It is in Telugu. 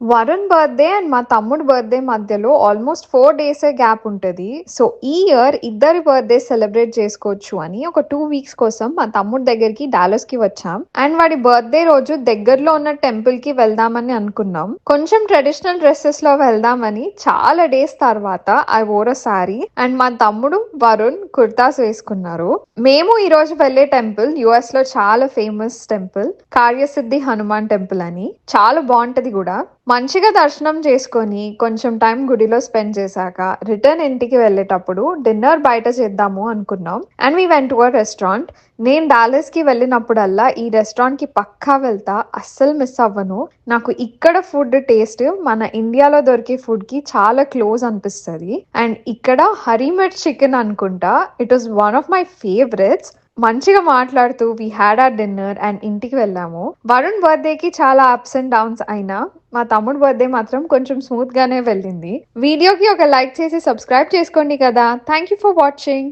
వరుణ్ బర్త్‌డే అండ్ మా తమ్ముడు బర్త్‌డే మధ్యలో ఆల్మోస్ట్ 4 డేసే గ్యాప్ ఉంటది. సో, ఈ ఇయర్ ఇద్దరి బర్త్‌డేస్ సెలబ్రేట్ చేసుకోవచ్చు అని ఒక 2 వీక్స్ కోసం మా తమ్ముడి దగ్గరికి డాలస్‌కి వచ్చాం. అండ్ వాడి బర్త్‌డే రోజు దగ్గరలో ఉన్న టెంపుల్‌కి వెళ్దామని అనుకున్నాం. కొంచెం ట్రెడిషనల్ డ్రెసెస్‌లో వెళ్దామని చాలా డేస్ తర్వాత I wore a sorry and మా తమ్ముడు వరుణ్ కుర్తాస్ వేసుకున్నారు. మేము ఈరోజు వెళ్ళే టెంపుల్ యూఎస్‌లో చాలా ఫేమస్ టెంపుల్. కార్యసిద్ధి హనుమాన్ టెంపుల్ అని. చాలా బావుంటది గూడా. మంచిగా దర్శనం చేసుకొని, కొంచెం టైం గుడిలో స్పెండ్ చేశాక, రిటర్న్ ఇంటికి వెళ్ళేటప్పుడు డిన్నర్ బయట చేద్దాము అనుకున్నాం. And we went to a restaurant. నేను డాలస్‌కి వెళ్ళినప్పుడల్లా ఈ రెస్టారెంట్‌కి పక్కా వెళ్తా. అస్సలు మిస్ అవ్వను. నాకు ఇక్కడ ఫుడ్ టేస్ట్ మన ఇండియాలో దొరికే ఫుడ్‌కి చాలా క్లోజ్ అనిపిస్తది. అండ్ ఇక్కడ హరీ మిర్చ్ చికెన్ అనుకుంటా. It was one of my favourites. మంచిగా మాట్లాడుతూ we had our dinner and ఇంటికి వెళ్ళాము. వరుణ్ బర్త్‌డేకి చాలా అప్స్ అండ్ డౌన్స్ అయినా మా తమ్ముడు బర్త్‌డే మాత్రం కొంచెం స్మూత్ గానే వెళ్ళింది. వీడియోకి ఒక లైక్ చేసి సబ్స్క్రైబ్ చేసుకోండి కదా! Thank you for watching.